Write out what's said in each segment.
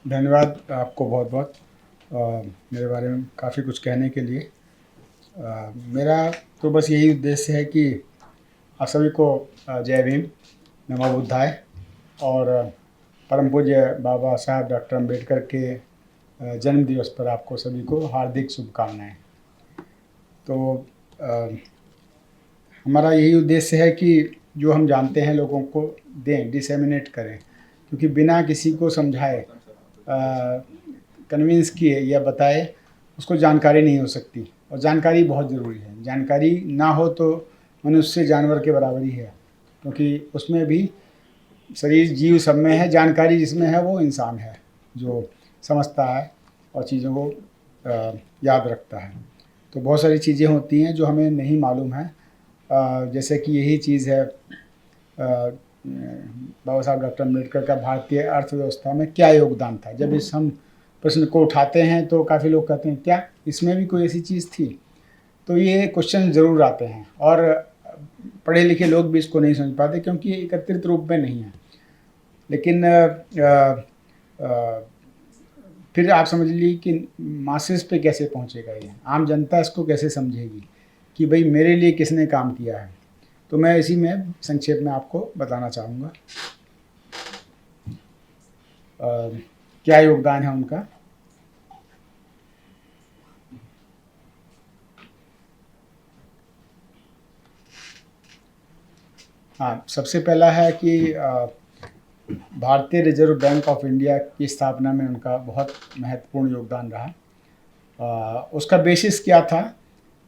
धन्यवाद आपको बहुत बहुत मेरे बारे में काफ़ी कुछ कहने के लिए। मेरा तो बस यही उद्देश्य है कि आप सभी को जय भीम, नमो बुद्धाय। और परम पूज्य बाबा साहब डॉक्टर अम्बेडकर के जन्म दिवस पर आपको सभी को हार्दिक शुभकामनाएं। तो हमारा यही उद्देश्य है कि जो हम जानते हैं लोगों को दें, डिसेमिनेट करें, क्योंकि बिना किसी को समझाए, कन्विंस किए या बताए उसको जानकारी नहीं हो सकती। और जानकारी बहुत ज़रूरी है। जानकारी ना हो तो मनुष्य जानवर के बराबर ही है, क्योंकि उसमें भी शरीर जीव सब में है। जानकारी जिसमें है वो इंसान है, जो समझता है और चीज़ों को याद रखता है। तो बहुत सारी चीज़ें होती हैं जो हमें नहीं मालूम है। जैसे कि यही चीज़ है, बाबा साहब डॉक्टर अम्बेडकर का भारतीय अर्थव्यवस्था में क्या योगदान था। जब इस हम प्रश्न को उठाते हैं तो काफ़ी लोग कहते हैं क्या इसमें भी कोई ऐसी चीज़ थी। तो ये क्वेश्चन ज़रूर आते हैं, और पढ़े लिखे लोग भी इसको नहीं समझ पाते क्योंकि एकत्रित रूप में नहीं है। लेकिन फिर आप समझ लीजिए कि मासेस पे कैसे पहुंचेगा, ये आम जनता इसको कैसे समझेगी कि भाई मेरे लिए किसने काम किया है। तो मैं इसी में संक्षेप में आपको बताना चाहूँगा क्या योगदान है उनका। हाँ, सबसे पहला है कि भारतीय रिजर्व बैंक ऑफ इंडिया की स्थापना में उनका बहुत महत्वपूर्ण योगदान रहा। उसका बेसिस क्या था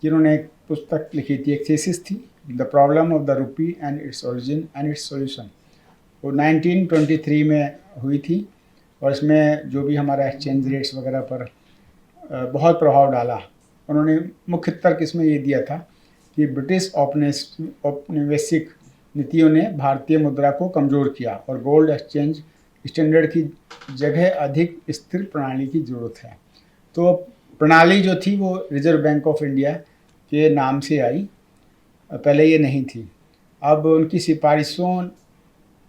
कि उन्होंने एक पुस्तक लिखी थी, एक थीसिस थी, the problem of the rupee and its origin and it's solution. वो 1923 में हुई थी, और इसमें जो भी हमारा एक्सचेंज रेट्स वगैरह पर बहुत प्रभाव डाला। उन्होंने मुख्य तर्क इसमें ये दिया था कि ब्रिटिश औपनिवेशिक नीतियों ने भारतीय मुद्रा को कमज़ोर किया और गोल्ड एक्सचेंज स्टैंडर्ड की जगह अधिक स्थिर प्रणाली की ज़रूरत है। तो प्रणाली जो थी वो रिजर्व बैंक ऑफ इंडिया के नाम से आई, पहले ये नहीं थी। अब उनकी सिफारिशों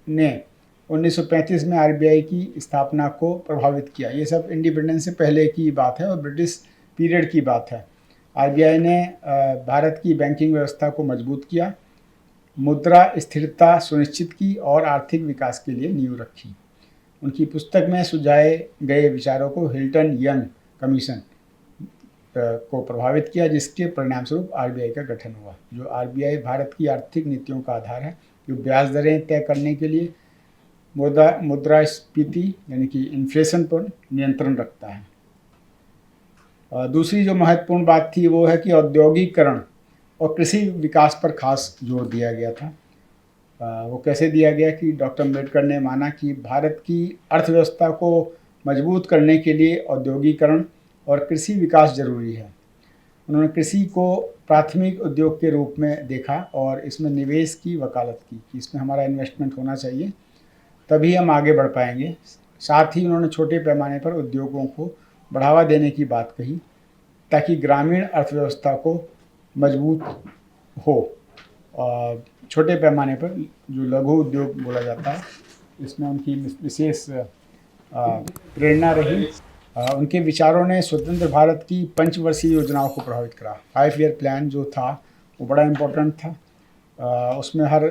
ने 1935 में आरबीआई की स्थापना को प्रभावित किया। ये सब इंडिपेंडेंस से पहले की बात है और ब्रिटिश पीरियड की बात है। आरबीआई ने भारत की बैंकिंग व्यवस्था को मजबूत किया, मुद्रा स्थिरता सुनिश्चित की और आर्थिक विकास के लिए नींव रखी। उनकी पुस्तक में सुझाए गए विचारों को हिल्टन यंग कमीशन को प्रभावित किया, जिसके परिणामस्वरूप आरबीआई का गठन हुआ। जो आरबीआई भारत की आर्थिक नीतियों का आधार है, जो ब्याज दरें तय करने के लिए मुद्रास्फीति यानी कि इन्फ्लेशन पर नियंत्रण रखता है। दूसरी जो महत्वपूर्ण बात थी वो है कि औद्योगिकीकरण और कृषि विकास पर खास जोर दिया गया था। वो कैसे दिया गया कि डॉक्टर अम्बेडकर ने माना कि भारत की अर्थव्यवस्था को मजबूत करने के लिए औद्योगिकीकरण और कृषि विकास जरूरी है। उन्होंने कृषि को प्राथमिक उद्योग के रूप में देखा और इसमें निवेश की वकालत की कि इसमें हमारा इन्वेस्टमेंट होना चाहिए, तभी हम आगे बढ़ पाएंगे। साथ ही उन्होंने छोटे पैमाने पर उद्योगों को बढ़ावा देने की बात कही, ताकि ग्रामीण अर्थव्यवस्था को मजबूत हो। छोटे पैमाने पर जो लघु उद्योग बोला जाता है, इसमें उनकी विशेष प्रेरणा रही। उनके विचारों ने स्वतंत्र भारत की पंचवर्षीय योजनाओं को प्रभावित करा। 5 ईयर प्लान जो था वो बड़ा इम्पोर्टेंट था। उसमें हर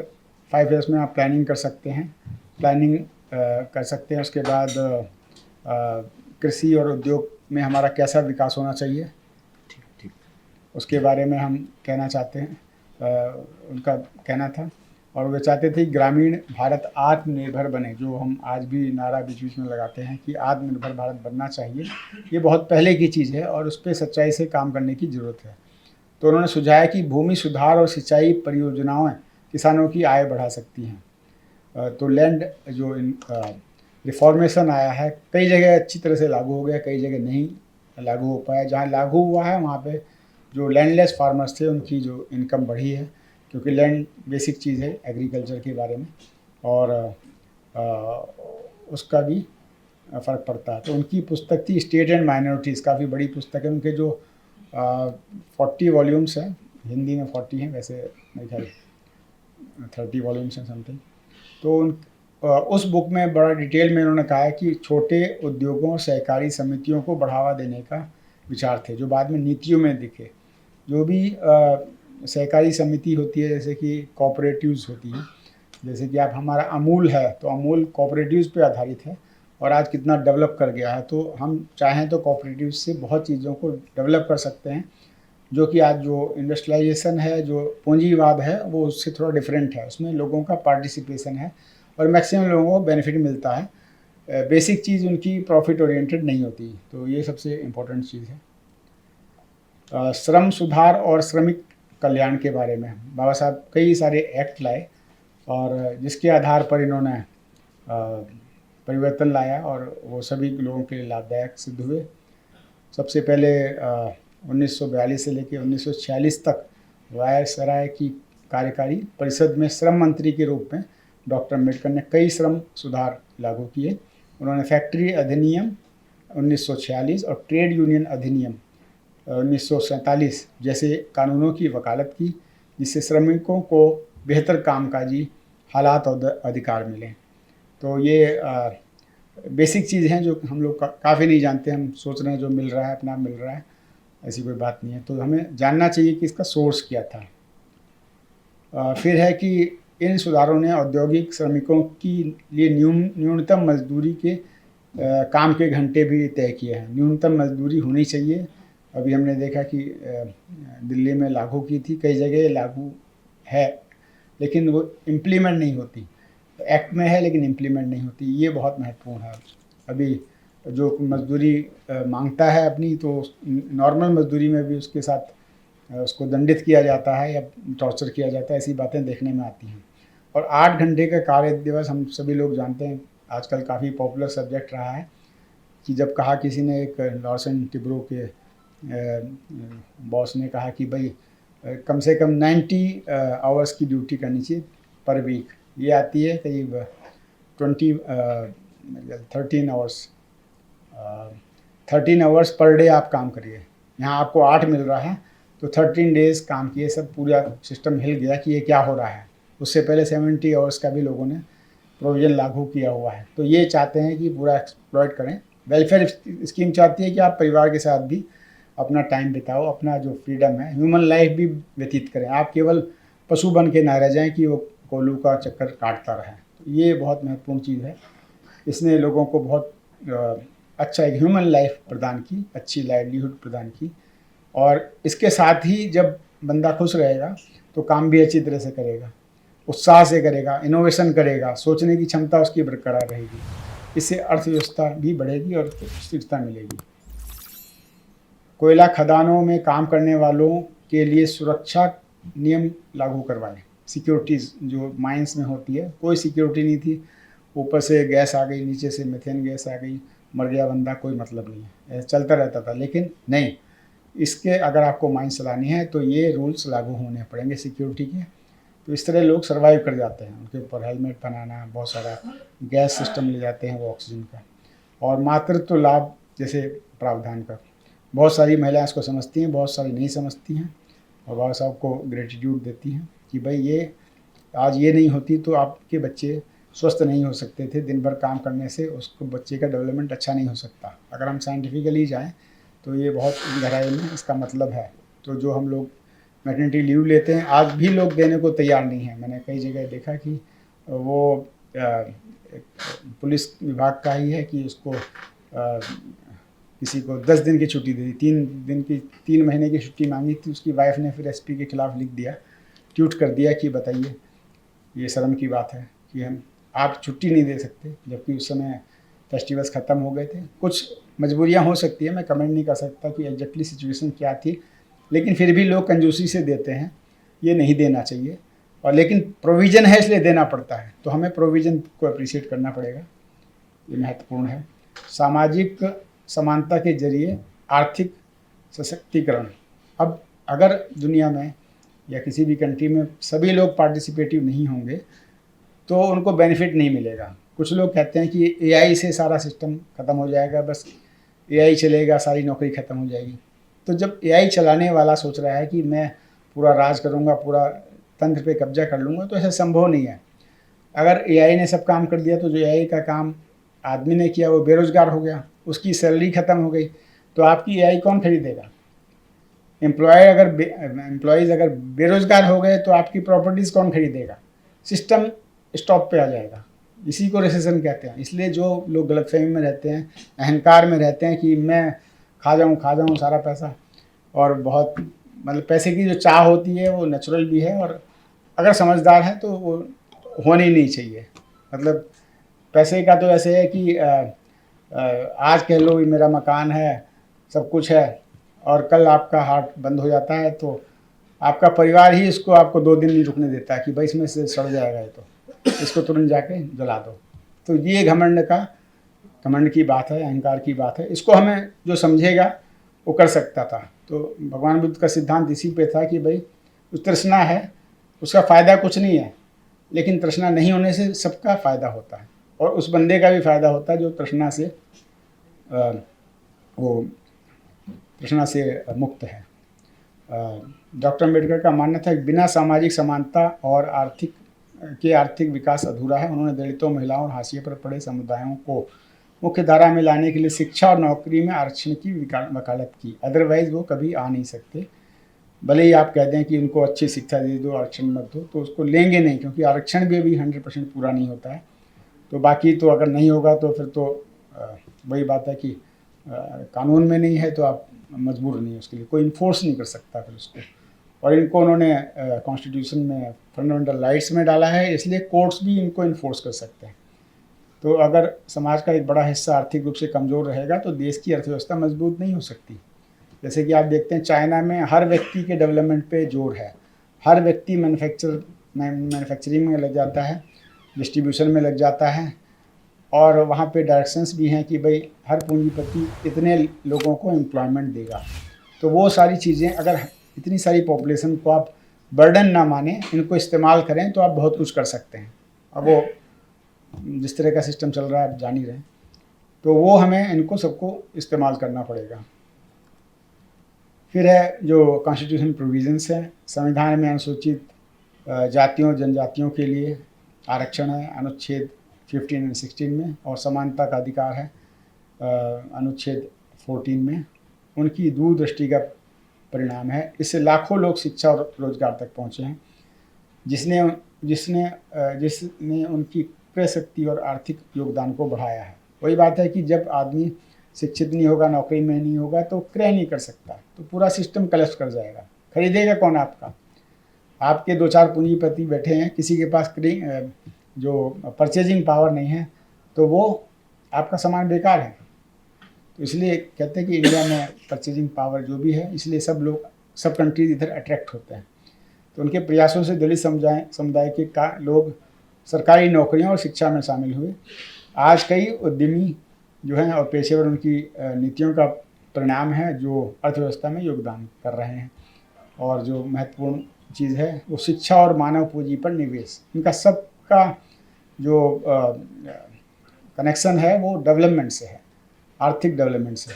5 ईयर्स में आप प्लानिंग कर सकते हैं, कर सकते हैं। उसके बाद कृषि और उद्योग में हमारा कैसा विकास होना चाहिए, ठीक उसके बारे में हम कहना चाहते हैं। उनका कहना था, और वे चाहते थे ग्रामीण भारत आत्मनिर्भर बने, जो हम आज भी नारा बीच बीच में लगाते हैं कि आत्मनिर्भर भारत बनना चाहिए। ये बहुत पहले की चीज़ है और उस पर सच्चाई से काम करने की ज़रूरत है। तो उन्होंने सुझाया कि भूमि सुधार और सिंचाई परियोजनाएं किसानों की आय बढ़ा सकती हैं। तो लैंड जो रिफॉर्मेशन आया है, कई जगह अच्छी तरह से लागू हो गया, कई जगह नहीं लागू हो पाया। जहाँ लागू हुआ है वहाँ पे जो लैंडलेस फार्मर्स थे उनकी जो इनकम बढ़ी है, क्योंकि लैंड बेसिक चीज़ है एग्रीकल्चर के बारे में, और उसका भी फ़र्क पड़ता है। तो उनकी पुस्तक थी स्टेट एंड माइनॉरिटीज़, काफ़ी बड़ी पुस्तक है। उनके जो 40 वॉल्यूम्स हैं, हिंदी में 40 हैं, वैसे मेरे ख्याल 30 वॉल्यूम्स हैं समथिंग। तो उस बुक में बड़ा डिटेल में उन्होंने कहा है कि छोटे उद्योगों और सहकारी समितियों को बढ़ावा देने का विचार थे, जो बाद में नीतियों में दिखे। जो भी सहकारी समिति होती है, जैसे कि कोऑपरेटिव्स होती हैं, जैसे कि आप हमारा अमूल है तो अमूल कोऑपरेटिव्स पे आधारित है और आज कितना डेवलप कर गया है। तो हम चाहें तो कोऑपरेटिव्स से बहुत चीज़ों को डेवलप कर सकते हैं, जो कि आज जो इंडस्ट्रियलाइजेशन है, जो पूंजीवाद है, वो उससे थोड़ा डिफरेंट है। उसमें लोगों का पार्टिसिपेशन है और मैक्सिमम लोगों को बेनिफिट मिलता है। बेसिक चीज़ उनकी प्रॉफिट ओरिएंटेड नहीं होती, तो ये सबसे इम्पोर्टेंट चीज़ है। श्रम सुधार और श्रमिक कल्याण के बारे में बाबा साहब कई सारे एक्ट लाए और जिसके आधार पर इन्होंने परिवर्तन लाया और वो सभी लोगों के लिए लाभदायक सिद्ध हुए। सबसे पहले 1942 से लेकर 1946 तक वायसराय की कार्यकारी परिषद में श्रम मंत्री के रूप में डॉक्टर अम्बेडकर ने कई श्रम सुधार लागू किए। उन्होंने फैक्ट्री अधिनियम 1946 और ट्रेड यूनियन अधिनियम 1947 जैसे कानूनों की वकालत की, जिससे श्रमिकों को बेहतर कामकाजी हालात और अधिकार मिले। तो ये बेसिक चीज़ हैं जो हम लोग काफ़ी नहीं जानते। हम सोच रहे हैं जो मिल रहा है अपना मिल रहा है, ऐसी कोई बात नहीं है। तो हमें जानना चाहिए कि इसका सोर्स क्या था। फिर है कि इन सुधारों ने औद्योगिक श्रमिकों की लिए न्यूनतम मजदूरी के काम के घंटे भी तय किए हैं। न्यूनतम मजदूरी होनी चाहिए। अभी हमने देखा कि दिल्ली में लागू की थी, कई जगह लागू है, लेकिन वो इम्प्लीमेंट नहीं होती। एक्ट में है लेकिन इम्प्लीमेंट नहीं होती, ये बहुत महत्वपूर्ण है। अभी जो मजदूरी मांगता है अपनी, तो नॉर्मल मजदूरी में भी उसके साथ उसको दंडित किया जाता है या टॉर्चर किया जाता है, ऐसी बातें देखने में आती हैं। और 8 घंटे का कार्य दिवस हम सभी लोग जानते हैं, आजकल काफ़ी पॉपुलर सब्जेक्ट रहा है कि जब कहा किसी ने, एक लॉर्सन टिब्रो के बॉस ने कहा कि भाई कम से कम 90 आवर्स की ड्यूटी करनी चाहिए पर वीक। ये आती है करीब 13 आवर्स पर डे आप काम करिए। यहाँ आपको 8 मिल रहा है तो 13 डेज काम किए। सब पूरा सिस्टम हिल गया कि ये क्या हो रहा है। उससे पहले 70 आवर्स का भी लोगों ने प्रोविज़न लागू किया हुआ है। तो ये चाहते हैं कि पूरा एक्सप्लॉइट करें। वेलफेयर स्कीम चाहती है कि आप परिवार के साथ भी अपना टाइम बिताओ, अपना जो फ्रीडम है, ह्यूमन लाइफ भी व्यतीत करें। आप केवल पशु बन के ना रह जाएं कि वो कोल्हू का चक्कर काटता रहे। तो ये बहुत महत्वपूर्ण चीज़ है। इसने लोगों को बहुत अच्छा एक ह्यूमन लाइफ प्रदान की, अच्छी लाइवलीहुड प्रदान की। और इसके साथ ही जब बंदा खुश रहेगा तो काम भी अच्छी तरह से करेगा, उत्साह से करेगा, इनोवेशन करेगा, सोचने की क्षमता उसकी बरकरार रहेगी। इससे अर्थव्यवस्था भी बढ़ेगी और स्थिरता मिलेगी। कोयला खदानों में काम करने वालों के लिए सुरक्षा नियम लागू करवाएं। सिक्योरिटीज़ जो माइंस में होती है, कोई सिक्योरिटी नहीं थी। ऊपर से गैस आ गई, नीचे से मीथेन गैस आ गई, मर गया बंदा, कोई मतलब नहीं है, चलता रहता था। लेकिन नहीं, इसके अगर आपको माइंस चलानी है तो ये रूल्स लागू होने पड़ेंगे सिक्योरिटी के। तो इस तरह लोग सर्वाइव कर जाते हैं। उनके ऊपर हेलमेट पहनाना, बहुत सारा गैस सिस्टम ले जाते हैं वो ऑक्सीजन का। और मातृत्व लाभ जैसे प्रावधान का बहुत सारी महिलाएं इसको समझती हैं, बहुत सारी नहीं समझती हैं और बाबा साहब को ग्रेटिट्यूड देती हैं कि भाई ये आज ये नहीं होती तो आपके बच्चे स्वस्थ नहीं हो सकते थे। दिन भर काम करने से उसको बच्चे का डेवलपमेंट अच्छा नहीं हो सकता। अगर हम साइंटिफिकली जाएं तो ये बहुत गहराई में इसका मतलब है। तो जो हम लोग मैटरनिटी लीव लेते हैं, आज भी लोग देने को तैयार नहीं हैं। मैंने कई जगह देखा कि वो पुलिस विभाग का ही है कि उसको किसी को 10 दिन की छुट्टी दे दी, 3 महीने की छुट्टी मांगी थी। उसकी वाइफ ने फिर एसपी के खिलाफ लिख दिया, ट्वीट कर दिया कि बताइए ये शर्म की बात है कि हम आप छुट्टी नहीं दे सकते, जबकि उस समय फेस्टिवल्स ख़त्म हो गए थे। कुछ मजबूरियां हो सकती है, मैं कमेंट नहीं कर सकता कि एग्जैक्टली सिचुएशन क्या थी, लेकिन फिर भी लोग कंजूसी से देते हैं। ये नहीं देना चाहिए, और लेकिन प्रोविज़न है इसलिए देना पड़ता है। तो हमें प्रोविज़न को अप्रिशिएट करना पड़ेगा, ये महत्वपूर्ण है। सामाजिक समानता के जरिए आर्थिक सशक्तिकरण। अब अगर दुनिया में या किसी भी कंट्री में सभी लोग पार्टिसिपेटिव नहीं होंगे तो उनको बेनिफिट नहीं मिलेगा। कुछ लोग कहते हैं कि एआई से सारा सिस्टम ख़त्म हो जाएगा, बस एआई चलेगा सारी नौकरी ख़त्म हो जाएगी। तो जब एआई चलाने वाला सोच रहा है कि मैं पूरा राज करूँगा, पूरा तंत्र पे कब्जा कर लूँगा, तो ऐसा संभव नहीं है। अगर एआई ने सब काम कर दिया तो जो एआई का काम आदमी ने किया वो बेरोजगार हो गया, उसकी सैलरी ख़त्म हो गई, तो आपकी एआई कौन खरीदेगा? एम्प्लॉयज़ अगर बेरोजगार हो गए तो आपकी प्रॉपर्टीज़ कौन खरीदेगा? सिस्टम स्टॉप पे आ जाएगा। इसी को रिसेशन कहते हैं। इसलिए जो लोग गलतफहमी में रहते हैं, अहंकार में रहते हैं कि मैं खा जाऊँ सारा पैसा, और बहुत मतलब पैसे की जो चाह होती है वो नेचुरल भी है, और अगर समझदार है तो वो होनी नहीं चाहिए। मतलब पैसे का तो ऐसे है कि आज कह लो कि मेरा मकान है, सब कुछ है, और कल आपका हार्ट बंद हो जाता है तो आपका परिवार ही इसको आपको 2 दिन नहीं रुकने देता कि भाई इसमें से सड़ जाएगा ये, तो इसको तुरंत जाके जला दो। तो ये घमंड की बात है, अहंकार की बात है। इसको हमें जो समझेगा वो कर सकता था। तो भगवान बुद्ध का सिद्धांत इसी पे था कि भाई उस तृष्णा है, उसका फ़ायदा कुछ नहीं है, लेकिन तृष्णा नहीं होने से सबका फ़ायदा होता है, और उस बंदे का भी फ़ायदा होता है जो तृष्णा से मुक्त है। डॉक्टर अम्बेडकर का मानना था कि बिना सामाजिक समानता और आर्थिक विकास अधूरा है। उन्होंने दलितों, महिलाओं और हाशिए पर पड़े समुदायों को मुख्य धारा में लाने के लिए शिक्षा और नौकरी में आरक्षण की वकालत की, अदरवाइज़ वो कभी आ नहीं सकते। भले ही आप कह दें कि उनको अच्छी शिक्षा दे दो, आरक्षण मत दो, तो उसको लेंगे नहीं, क्योंकि आरक्षण भी अभी 100% पूरा नहीं होता है। तो बाकी तो अगर नहीं होगा तो फिर तो वही बात है कि कानून में नहीं है तो आप मजबूर नहीं है, उसके लिए कोई इन्फोर्स नहीं कर सकता फिर उसको। और इनको उन्होंने कॉन्स्टिट्यूशन में फंडामेंटल राइट्स में डाला है, इसलिए कोर्ट्स भी इनको इन्फोर्स कर सकते हैं। तो अगर समाज का एक बड़ा हिस्सा आर्थिक रूप से कमज़ोर रहेगा तो देश की अर्थव्यवस्था मजबूत नहीं हो सकती। जैसे कि आप देखते हैं चाइना में हर व्यक्ति के डेवलपमेंट पे जोर है, हर व्यक्ति मैन्युफैक्चरिंग में लग जाता है, डिस्ट्रीब्यूशन में लग जाता है, और वहाँ पे डायरेक्शंस भी हैं कि भाई हर पूंजीपति इतने लोगों को एम्प्लॉयमेंट देगा। तो वो सारी चीज़ें, अगर इतनी सारी पॉपुलेशन को आप बर्डन ना माने, इनको इस्तेमाल करें तो आप बहुत कुछ कर सकते हैं। अब वो जिस तरह का सिस्टम चल रहा है आप जान ही रहे हैं, तो वो हमें इनको सबको इस्तेमाल करना पड़ेगा। फिर है जो कॉन्स्टिट्यूशन प्रोविजंस हैं, संविधान में अनुसूचित जातियों जनजातियों के लिए आरक्षण है अनुच्छेद 15 और 16 में, और समानता का अधिकार है अनुच्छेद 14 में। उनकी दूरदृष्टि का परिणाम है। इससे लाखों लोग शिक्षा और रोजगार तक पहुँचे हैं, जिसने उनकी क्रय शक्ति और आर्थिक योगदान को बढ़ाया है। वही बात है कि जब आदमी शिक्षित नहीं होगा, नौकरी में नहीं होगा, तो क्रय नहीं कर सकता, तो पूरा सिस्टम कलेश कर जाएगा। खरीदेगा कौन आपका? आपके 2-4 पूंजीपति बैठे हैं, किसी के पास जो परचेजिंग पावर नहीं है, तो वो आपका सामान बेकार है। तो इसलिए कहते हैं कि इंडिया में परचेजिंग पावर जो भी है, इसलिए सब कंट्रीज इधर अट्रैक्ट होते हैं। तो उनके प्रयासों से दलित समुदाय के लोग सरकारी नौकरियों और शिक्षा में शामिल हुए। आज कई उद्यमी जो हैं और पेशेवर उनकी नीतियों का परिणाम है जो अर्थव्यवस्था में योगदान कर रहे हैं। और जो महत्वपूर्ण चीज़ है वो शिक्षा और मानव पूंजी पर निवेश, इनका सबका जो कनेक्शन है वो डेवलपमेंट से है, आर्थिक डेवलपमेंट से।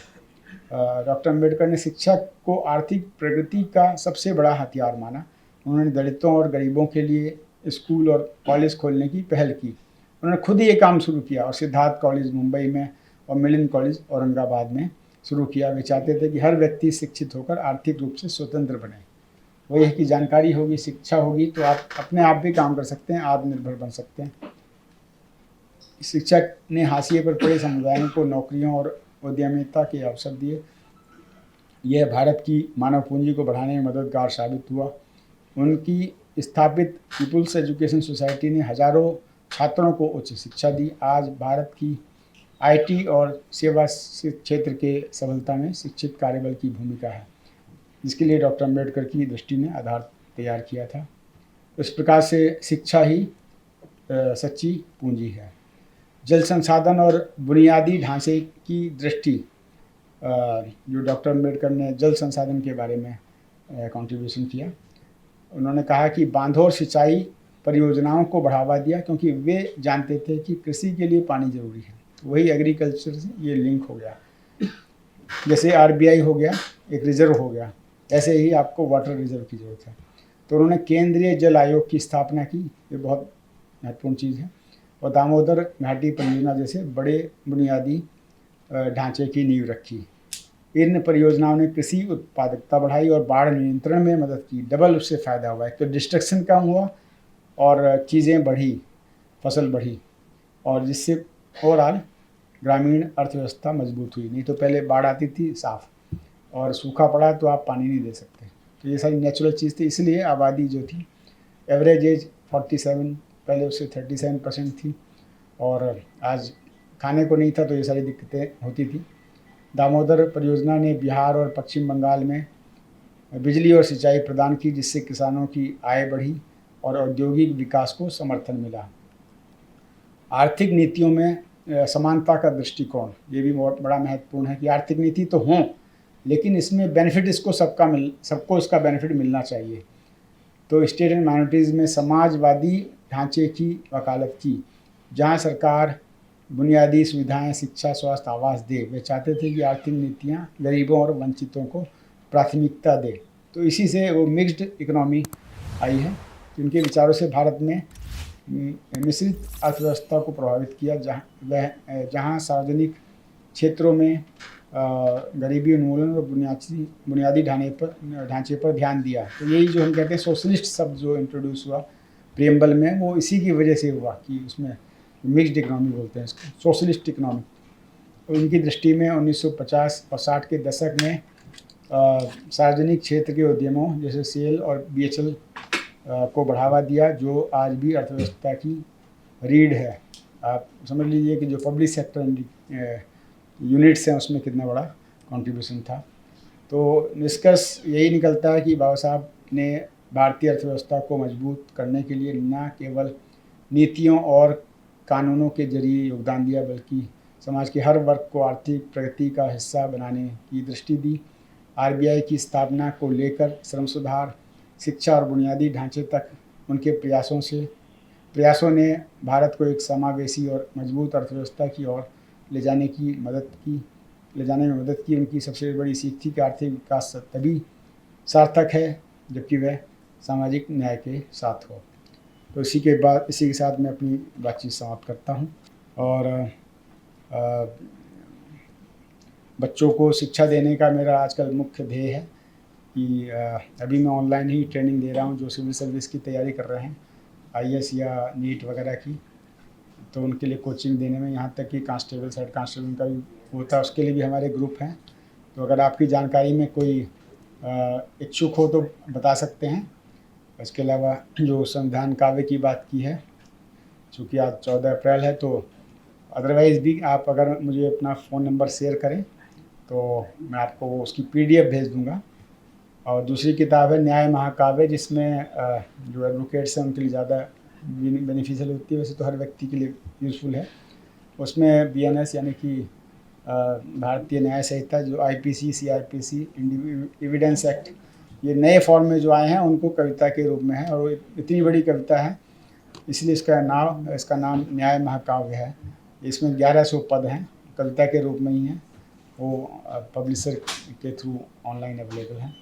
डॉक्टर अम्बेडकर ने शिक्षा को आर्थिक प्रगति का सबसे बड़ा हथियार माना। उन्होंने दलितों और गरीबों के लिए स्कूल और कॉलेज खोलने की पहल की। उन्होंने खुद ही ये काम शुरू किया, और सिद्धार्थ कॉलेज मुंबई में और मिलिंद कॉलेज औरंगाबाद में शुरू किया। वे चाहते थे कि हर व्यक्ति शिक्षित होकर आर्थिक रूप से स्वतंत्र बने। वही है कि जानकारी होगी, शिक्षा होगी, तो आप अपने आप भी काम कर सकते हैं, आत्मनिर्भर बन सकते हैं। शिक्षा ने हाशिए पर पड़े समुदायों को नौकरियों और उद्यमिता के अवसर दिए। यह भारत की मानव पूंजी को बढ़ाने में मददगार साबित हुआ। उनकी स्थापित पीपुल्स एजुकेशन सोसाइटी ने हजारों छात्रों को उच्च शिक्षा दी। आज भारत की आईटी और सेवा क्षेत्र के सफलता में शिक्षित कार्यबल की भूमिका है, जिसके लिए डॉक्टर अम्बेडकर की दृष्टि ने आधार तैयार किया था। इस प्रकार से शिक्षा ही सच्ची पूंजी है। जल संसाधन और बुनियादी ढांचे की दृष्टि, जो डॉक्टर अम्बेडकर ने जल संसाधन के बारे में कंट्रीब्यूशन किया। उन्होंने कहा कि बांधों और सिंचाई परियोजनाओं को बढ़ावा दिया, क्योंकि वे जानते थे कि कृषि के लिए पानी जरूरी है। वही एग्रीकल्चर से ये लिंक हो गया। जैसे आरबीआई हो गया, एक रिजर्व हो गया, ऐसे ही आपको वाटर रिजर्व की ज़रूरत है। तो उन्होंने केंद्रीय जल आयोग की स्थापना की। ये बहुत महत्वपूर्ण चीज़ है। और दामोदर घाटी परियोजना जैसे बड़े बुनियादी ढांचे की नींव रखी। इन परियोजनाओं ने कृषि उत्पादकता बढ़ाई और बाढ़ नियंत्रण में मदद की। डबल उससे फ़ायदा हुआ, एक तो डिस्ट्रक्शन कम हुआ और चीज़ें बढ़ी, फसल बढ़ी, और जिससे ओवरऑल ग्रामीण अर्थव्यवस्था मजबूत हुई। नहीं तो पहले बाढ़ आती थी साफ, और सूखा पड़ा तो आप पानी नहीं दे सकते। तो ये सारी नेचुरल चीज़ थी, इसलिए आबादी जो थी एवरेज एज 47, पहले उससे 37% थी, और आज खाने को नहीं था तो ये सारी दिक्कतें होती थी। दामोदर परियोजना ने बिहार और पश्चिम बंगाल में बिजली और सिंचाई प्रदान की, जिससे किसानों की आय बढ़ी और औद्योगिक विकास को समर्थन मिला। आर्थिक नीतियों में समानता का दृष्टिकोण, ये भी बहुत बड़ा महत्वपूर्ण है कि आर्थिक नीति तो हों, लेकिन इसमें बेनिफिट सबको इसका बेनिफिट मिलना चाहिए। तो स्टेट एंड माइनॉरिटीज़ में समाजवादी ढांचे की वकालत की, जहां सरकार बुनियादी सुविधाएं, शिक्षा, स्वास्थ्य, आवास दे। वे चाहते थे कि आर्थिक नीतियां गरीबों और वंचितों को प्राथमिकता दे। तो इसी से वो मिक्स्ड इकोनॉमी आई है। इनके विचारों से भारत में मिश्रित अर्थव्यवस्था को प्रभावित किया, जहाँ सार्वजनिक क्षेत्रों में गरीबी उन्मूलन और बुनियादी ढांचे पर ध्यान दिया। तो यही जो हम कहते हैं सोशलिस्ट शब्द जो इंट्रोड्यूस हुआ प्रियम्बल में, वो इसी की वजह से हुआ कि उसमें मिक्स्ड इकोनॉमी बोलते हैं इसको, सोशलिस्ट इकोनॉमी। तो इनकी दृष्टि में 1950 और 60 के दशक में सार्वजनिक क्षेत्र के उद्यमों जैसे सेल और BHEL को बढ़ावा दिया, जो आज भी अर्थव्यवस्था की रीढ़ है। आप समझ लीजिए कि जो पब्लिक सेक्टर यूनिट्स हैं उसमें कितना बड़ा कंट्रीब्यूशन था। तो निष्कर्ष यही निकलता है कि बाबा साहब ने भारतीय अर्थव्यवस्था को मजबूत करने के लिए न केवल नीतियों और कानूनों के जरिए योगदान दिया, बल्कि समाज के हर वर्ग को आर्थिक प्रगति का हिस्सा बनाने की दृष्टि दी। RBI की स्थापना को लेकर श्रम सुधार, शिक्षा और बुनियादी ढांचे तक उनके प्रयासों ने भारत को एक समावेशी और मजबूत अर्थव्यवस्था की ओर ले जाने में मदद की। उनकी सबसे बड़ी सीख थी कि आर्थिक विकास तभी सार्थक है जबकि वह सामाजिक न्याय के साथ हो। तो इसी के साथ मैं अपनी बातचीत समाप्त करता हूँ। और बच्चों को शिक्षा देने का मेरा आजकल मुख्य ध्येय है कि अभी मैं ऑनलाइन ही ट्रेनिंग दे रहा हूँ जो सिविल सर्विस की तैयारी कर रहे हैं, IAS या नीट वगैरह की। तो उनके लिए कोचिंग देने में, यहाँ तक कि कांस्टेबल, हेड कांस्टेबल का भी होता है, उसके लिए भी हमारे ग्रुप हैं। तो अगर आपकी जानकारी में कोई इच्छुक हो तो बता सकते हैं। इसके अलावा जो संविधान काव्य की बात की है, चूँकि आज 14 अप्रैल है, तो अदरवाइज़ भी आप अगर मुझे अपना फ़ोन नंबर शेयर करें तो मैं आपको उसकी PDF भेज दूँगा। और दूसरी किताब है न्याय महाकाव्य, जिसमें जो एडवोकेट्स हैं उनके लिए ज़्यादा बेनिफिशियल होती है, वैसे तो हर व्यक्ति के लिए यूज़फुल है। उसमें BNS यानी कि भारतीय न्याय संहिता, जो IPC, CRPC, एविडेंस एक्ट, ये नए फॉर्म में जो आए हैं उनको कविता के रूप में है, और इतनी बड़ी कविता है इसलिए इसका नाम न्याय महाकाव्य है। इसमें 1100 पद हैं, कविता के रूप में ही हैं, वो पब्लिशर के थ्रू ऑनलाइन अवेलेबल हैं।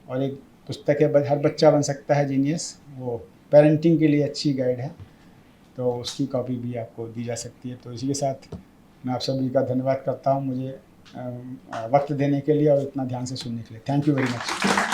और एक पुस्तक है हर बच्चा बन सकता है जीनियस, वो पेरेंटिंग के लिए अच्छी गाइड है, तो उसकी कॉपी भी आपको दी जा सकती है। तो इसी के साथ मैं आप सभी का धन्यवाद करता हूँ मुझे वक्त देने के लिए और इतना ध्यान से सुनने के लिए। Thank you very much.